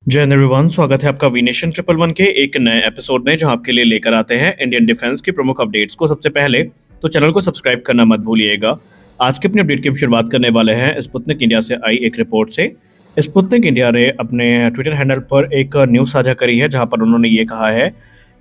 जय हिंद एवरीवन, स्वागत है आपका वी नेशन ट्रिपल वन के एक नए एपिसोड में, जहां आपके लिए लेकर आते हैं इंडियन डिफेंस की प्रमुख अपडेट्स को। सबसे पहले तो चैनल को सब्सक्राइब करना मत भूलिएगा। आज की अपनी अपडेट की हम शुरुआत करने वाले हैं स्पुतनिक इंडिया से आई एक रिपोर्ट से। स्पुतनिक इंडिया ने अपने ट्विटर हैंडल पर एक न्यूज़ साझा करी है, जहां पर उन्होंने ये कहा है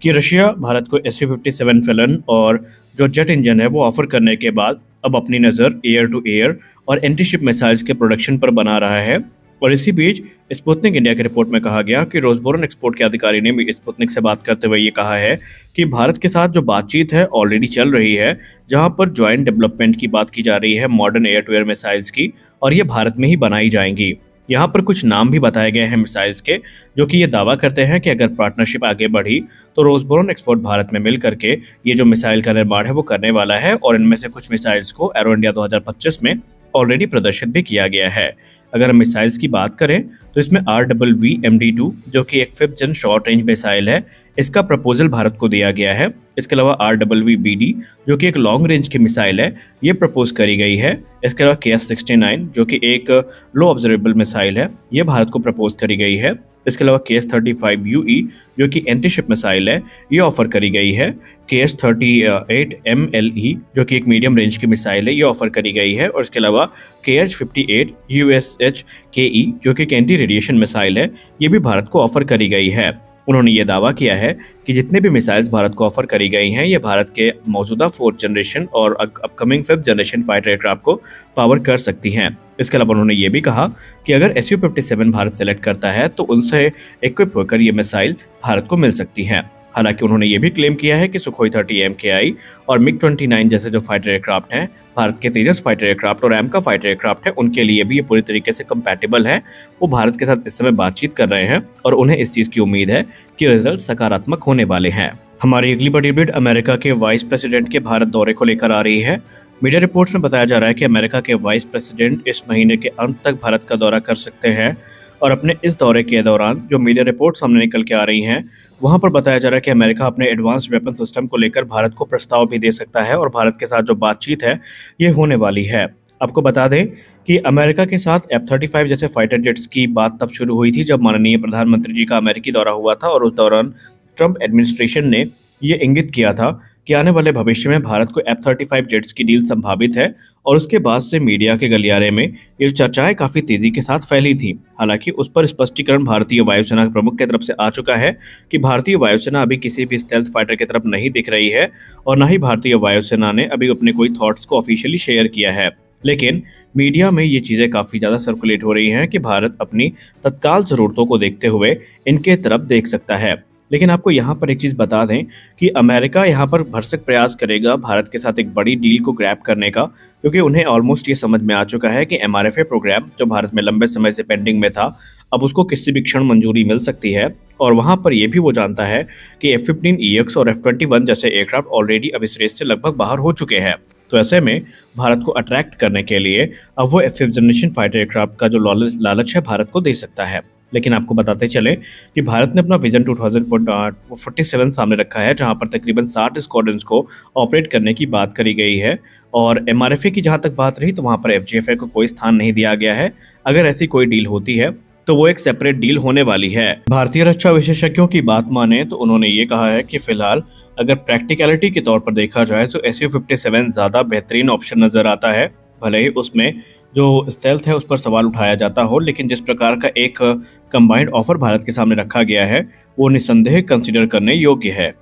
कि रशिया भारत को SU-57 फेलन और जो जेट इंजन है वो ऑफर करने के बाद अब अपनी नज़र एयर टू एयर और एंटी शिप मिसाइल्स के प्रोडक्शन पर बना रहा है। और इसी बीच स्पुतनिक इंडिया की रिपोर्ट में कहा गया कि रोसबोरन एक्सपोर्ट के अधिकारी ने भी स्पुतनिक से बात करते हुए ये कहा है कि भारत के साथ जो बातचीत है ऑलरेडी चल रही है, जहां पर ज्वाइंट डेवलपमेंट की बात की जा रही है modern air to air missiles की, और ये भारत में ही बनाई जाएंगी। यहाँ पर कुछ नाम भी बताए गए हैं मिसाइल्स के, जो कि ये दावा करते हैं कि अगर पार्टनरशिप आगे बढ़ी तो रोसबोरन एक्सपोर्ट भारत में मिल करके ये जो मिसाइल का निर्माण है वो करने वाला है। और इनमें से कुछ मिसाइल्स को एरो इंडिया 2025 में ऑलरेडी प्रदर्शित भी किया गया है। अगर हम मिसाइल्स की बात करें तो इसमें RWV-MD2 जो कि एक 5th जन शॉर्ट रेंज मिसाइल है, इसका प्रपोजल भारत को दिया गया है। इसके अलावा RWV-BD जो कि एक लॉन्ग रेंज की मिसाइल है, ये प्रपोज करी गई है। इसके अलावा KS-69 जो कि एक लो ऑब्जर्वेबल मिसाइल है, ये भारत को प्रपोज करी गई है। इसके अलावा KS-35UE जो कि एंटी शिप मिसाइल है, ये ऑफर करी गई है। KS-38MLE जो कि एक मीडियम रेंज की मिसाइल है, ये ऑफर करी गई है। और इसके अलावा KH-58USHKE जो कि एक एंटी रेडिएशन मिसाइल है, ये भी भारत को ऑफर करी गई है। उन्होंने ये दावा किया है कि जितने भी मिसाइल्स भारत को ऑफर करी गई हैं, ये भारत के मौजूदा 4th जनरेशन और upcoming 5th generation fighter aircraft को पावर कर सकती हैं। इसके अलावा उन्होंने ये भी कहा कि अगर SU-57 भारत सेलेक्ट करता है तो उनसे इक्विप होकर ये मिसाइल भारत को मिल सकती हैं। हालांकि उन्होंने ये भी क्लेम किया है कि सुखोई 30 MKI और MiG-29 जैसे जो फाइटर एयरक्राफ्ट हैं, भारत के तेजस फाइटर एयरक्राफ्ट और AMCA फाइटर एयरक्राफ्ट है, उनके लिए भी ये पूरी तरीके से कंपैटिबल है। वो भारत के साथ इस समय बातचीत कर रहे हैं और उन्हें इस चीज़ की उम्मीद है कि रिजल्ट सकारात्मक होने वाले हैं। हमारी अगली बड़ी अपडेट अमेरिका के वाइस प्रेसिडेंट के भारत दौरे को लेकर आ रही है। मीडिया रिपोर्ट्स में बताया जा रहा है कि अमेरिका के वाइस प्रेसिडेंट इस महीने के अंत तक भारत का दौरा कर सकते हैं। और अपने इस दौरे के दौरान जो मीडिया रिपोर्ट सामने निकल के आ रही हैं, वहां पर बताया जा रहा है कि अमेरिका अपने एडवांस्ड वेपन सिस्टम को लेकर भारत को प्रस्ताव भी दे सकता है और भारत के साथ जो बातचीत है ये होने वाली है। आपको बता दें कि अमेरिका के साथ F-35 जैसे फाइटर जेट्स की बात तब शुरू हुई थी जब माननीय प्रधानमंत्री जी का अमेरिकी दौरा हुआ था, और उस दौरान ट्रंप एडमिनिस्ट्रेशन ने ये इंगित किया था कि आने वाले भविष्य में भारत को F-35 जेट्स की डील संभावित है। और उसके बाद से मीडिया के गलियारे में ये चर्चाएं काफ़ी तेज़ी के साथ फैली थी। हालांकि उस पर स्पष्टीकरण भारतीय वायुसेना के प्रमुख की तरफ से आ चुका है कि भारतीय वायुसेना अभी किसी भी स्टेल्थ फाइटर की तरफ नहीं दिख रही है, और न ही भारतीय वायुसेना ने अभी अपने कोई थॉट्स को ऑफिशियली शेयर किया है। लेकिन मीडिया में ये चीज़ें काफ़ी ज़्यादा सर्कुलेट हो रही हैं कि भारत अपनी तत्काल ज़रूरतों को देखते हुए इनके तरफ देख सकता है। लेकिन आपको यहाँ पर एक चीज़ बता दें कि अमेरिका यहाँ पर भरसक प्रयास करेगा भारत के साथ एक बड़ी डील को ग्रैब करने का, क्योंकि उन्हें ऑलमोस्ट ये समझ में आ चुका है कि MRFA प्रोग्राम जो भारत में लंबे समय से पेंडिंग में था, अब उसको किसी भी क्षण मंजूरी मिल सकती है। और वहाँ पर ये भी वो जानता है कि F-15EX और F-21 जैसे एयरक्राफ्ट ऑलरेडी अब इस रेस से लगभग बाहर हो चुके हैं। तो ऐसे में भारत को अट्रैक्ट करने के लिए अब वो F-5th जनरेशन फाइटर एयरक्राफ्ट का जो लालच है भारत को दे सकता है। लेकिन आपको बताते चले कि भारत ने अपना विजन 2047 सामने रखा है, जहां पर तकरीबन 60 स्क्वाड्रन्स को ऑपरेट करने की बात करी गई है। और MRFA की जहां तक बात रही तो वहां पर FGFA को कोई स्थान नहीं दिया गया है। अगर ऐसी कोई डील होती है तो वो एक सेपरेट डील होने वाली है। भारतीय रक्षा विशेषज्ञों की बात माने तो उन्होंने ये कहा है कि फिलहाल अगर प्रैक्टिकलिटी के तौर पर देखा जाए तो SU-57 ज़्यादा बेहतरीन ऑप्शन नज़र आता है। भले ही उसमें जो स्टेल्थ है उस पर सवाल उठाया जाता हो, लेकिन जिस प्रकार का एक कंबाइंड ऑफर भारत के सामने रखा गया है वो निसंदेह कंसीडर करने योग्य है।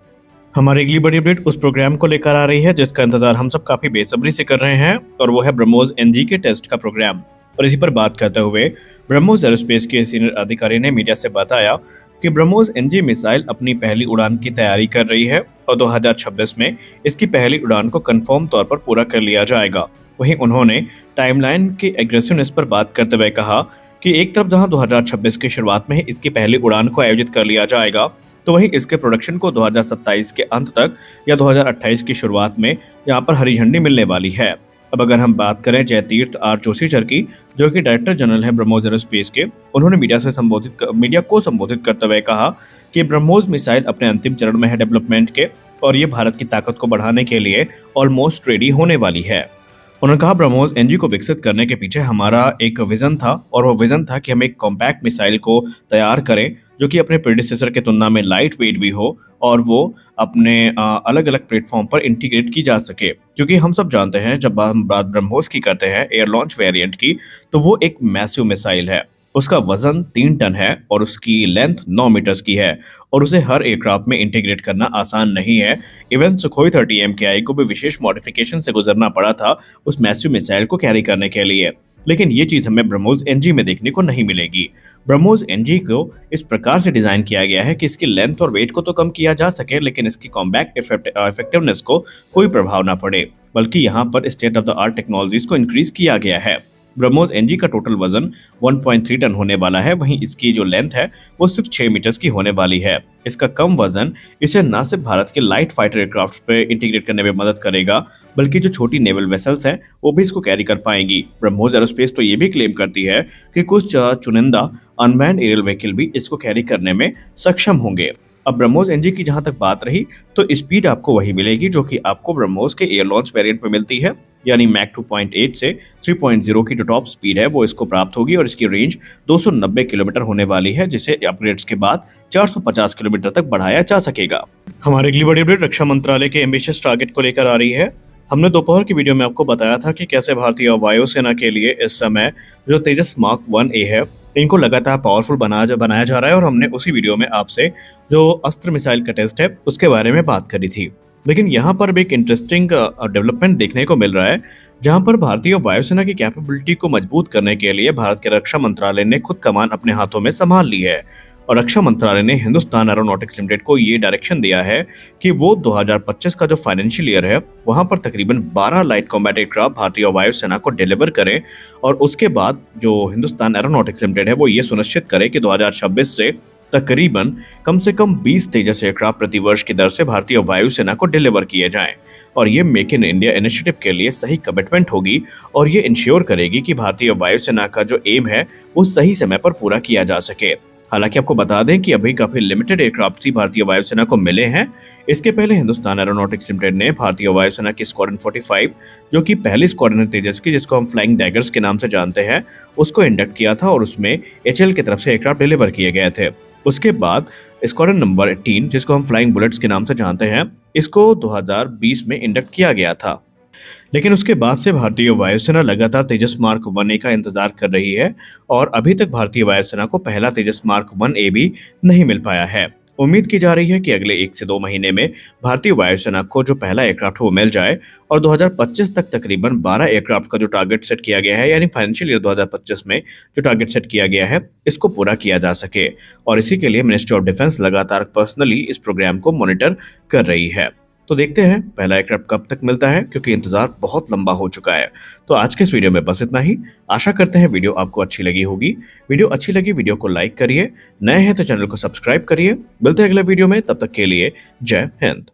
हमारी अगली बड़ी अपडेट उस प्रोग्राम को लेकर आ रही है जिसका इंतजार हम सब काफ़ी बेसब्री से कर रहे हैं, और वो है ब्रह्मोस NG के टेस्ट का प्रोग्राम। और इसी पर बात करते हुए ब्रह्मोस एरोस्पेस के सीनियर अधिकारी ने मीडिया से बताया कि ब्रह्मोस NG मिसाइल अपनी पहली उड़ान की तैयारी कर रही है और 2026 में इसकी पहली उड़ान को कंफर्म तौर पर पूरा कर लिया जाएगा। वहीं उन्होंने टाइमलाइन की एग्रेसिवनेस पर बात करते हुए कहा कि एक तरफ जहां 2026 की शुरुआत में ही इसकी पहली उड़ान को आयोजित कर लिया जाएगा, तो वहीं इसके प्रोडक्शन को 2027 के अंत तक या 2028 की शुरुआत में यहाँ पर हरी झंडी मिलने वाली है। अब अगर हम बात करें जयतीर्थ R जोशीचर की, जो कि डायरेक्टर जनरल है ब्रह्मोस एरोस्पेस के, उन्होंने मीडिया को संबोधित करते हुए कहा कि ब्रह्मोस मिसाइल अपने अंतिम चरण में है डेवलपमेंट के, और ये भारत की ताकत को बढ़ाने के लिए ऑलमोस्ट रेडी होने वाली है। उन्होंने कहा ब्रह्मोस एनजी को विकसित करने के पीछे हमारा एक विजन था और वो विजन था कि हम एक कॉम्पैक्ट मिसाइल को तैयार करें जो कि अपने प्रेडिसेसर के तुलना में लाइट वेट भी हो और वो अपने अलग अलग प्लेटफॉर्म पर इंटीग्रेट की जा सके, क्योंकि हम सब जानते हैं जब हम बात ब्रह्मोस की करते हैं एयर लॉन्च वेरिएंट की, तो वो एक मैसिव मिसाइल है। उसका वजन 3 टन है और उसकी लेंथ 9 मीटर्स की है और उसे हर एयरक्राफ्ट में इंटीग्रेट करना आसान नहीं है। इवन सुखोई 30 MKI को भी विशेष मॉडिफिकेशन से गुजरना पड़ा था उस मैसिव मिसाइल को कैरी करने के लिए, लेकिन ये चीज़ हमें ब्रह्मोस एनजी में देखने को नहीं मिलेगी। ब्रह्मोस एनजी को इस प्रकार से डिज़ाइन किया गया है कि इसकी लेंथ और वेट को तो कम किया जा सके, लेकिन इसकी कॉम्बैक्ट इफेक्टिवनेस को कोई प्रभाव ना पड़े, बल्कि यहाँ पर state of the art technologies को इंक्रीज किया गया है। ब्रह्मोस एनजी का टोटल वजन 1.3 टन होने वाला है, वहीं इसकी जो लेंथ है वो सिर्फ 6 मीटर्स की होने वाली है। इसका कम वजन इसे न सिर्फ भारत के लाइट फाइटर एयरक्राफ्ट पे इंटीग्रेट करने में मदद करेगा, बल्कि जो छोटी नेवल वेसल्स हैं वो भी इसको कैरी कर पाएंगी। ब्रह्मोस एरोस्पेस तो ये भी क्लेम करती है कि कुछ चुनिंदा अनमैन्ड एरियल व्हीकल भी इसको कैरी करने में सक्षम होंगे। अब ब्रह्मोस एनजी की जहां तक बात रही, तो स्पीड आपको वही मिलेगी जो कि आपको ब्रह्मोस के एयर लॉन्च वेरिएंट में मिलती है, यानी मैक 2.8 से 3.0 की जो टॉप स्पीड है वो इसको प्राप्त होगी और इसकी रेंज 290 किलोमीटर होने वाली है, जिसे अपग्रेड्स के बाद 450 किलोमीटर तक बढ़ाया जा सकेगा। हमारे अगली बड़ी अपडेट रक्षा मंत्रालय के एम्बिशियस टारगेट को लेकर आ रही है। हमने दोपहर की वीडियो में आपको बताया था कि कैसे भारतीय वायुसेना के लिए इस समय जो तेजस मार्क 1A है इनको लगातार पावरफुल बनाया जा रहा है, और हमने उसी वीडियो में आपसे जो अस्त्र मिसाइल का टेस्ट है उसके बारे में बात करी थी। लेकिन यहाँ पर भी एक इंटरेस्टिंग डेवलपमेंट देखने को मिल रहा है, जहाँ पर भारतीय वायुसेना की कैपेबिलिटी को मजबूत करने के लिए भारत के रक्षा मंत्रालय ने खुद कमान अपने हाथों में संभाल ली है। और रक्षा मंत्रालय ने हिंदुस्तान एरोनॉटिक्स लिमिटेड को ये डायरेक्शन दिया है कि वो 2025 का जो फाइनेंशियल ईयर है वहां पर तकरीबन 12 लाइट कॉम्बैट एयरक्राफ्ट भारतीय वायुसेना को डिलीवर करें, और उसके बाद जो हिंदुस्तान एरोनॉटिक्स लिमिटेड है वो ये सुनिश्चित करे कि 2026 से तकरीबन कम से कम 20 तेजस एयरक्राफ्ट प्रति वर्ष की दर से भारतीय वायुसेना को डिलीवर किए जाएं। और ये मेक इन इंडिया इनिशिएटिव के लिए सही कमिटमेंट होगी और ये इंश्योर करेगी कि भारतीय वायुसेना का जो एम है वो सही समय पर पूरा किया जा सके। हालांकि आपको बता दें कि अभी काफी लिमिटेड एयरक्राफ्ट ही भारतीय वायुसेना को मिले हैं। इसके पहले हिंदुस्तान एरोनॉटिक्स लिमिटेड ने भारतीय वायुसेना की स्क्वाड्रन 45 जो कि पहली स्क्वाड्रन है तेजस की, जिसको हम फ्लाइंग डैगर्स के नाम से जानते हैं, उसको इंडक्ट किया था और उसमें एचएल की तरफ से एयरक्राफ्ट डिलीवर किए गए थे। उसके बाद स्क्वाड्रन नंबर 18 जिसको हम फ्लाइंग बुलेट्स के नाम से जानते हैं, इसको 2020 में इंडक्ट किया गया था। लेकिन उसके बाद से भारतीय वायुसेना लगातार तेजस मार्क 1A का इंतजार कर रही है और अभी तक भारतीय वायुसेना को पहला तेजस मार्क 1A भी नहीं मिल पाया है। उम्मीद की जा रही है कि अगले 1 से 2 महीने में भारतीय वायुसेना को जो पहला एयरक्राफ्ट वो मिल जाए और 2025 तक तकरीबन 12 एयरक्राफ्ट का जो टारगेट सेट किया गया है, यानी फाइनेंशियल ईयर 2025 में जो टारगेट सेट किया गया है, इसको पूरा किया जा सके। और इसी के लिए मिनिस्ट्री ऑफ डिफेंस लगातार पर्सनली इस प्रोग्राम को मॉनिटर कर रही है। तो देखते हैं पहला एयरक्राफ्ट कब तक मिलता है, क्योंकि इंतजार बहुत लंबा हो चुका है। तो आज के इस वीडियो में बस इतना ही। आशा करते हैं वीडियो आपको अच्छी लगी होगी। वीडियो अच्छी लगी वीडियो को लाइक करिए, नए हैं तो चैनल को सब्सक्राइब करिए। मिलते हैं अगले वीडियो में, तब तक के लिए जय हिंद।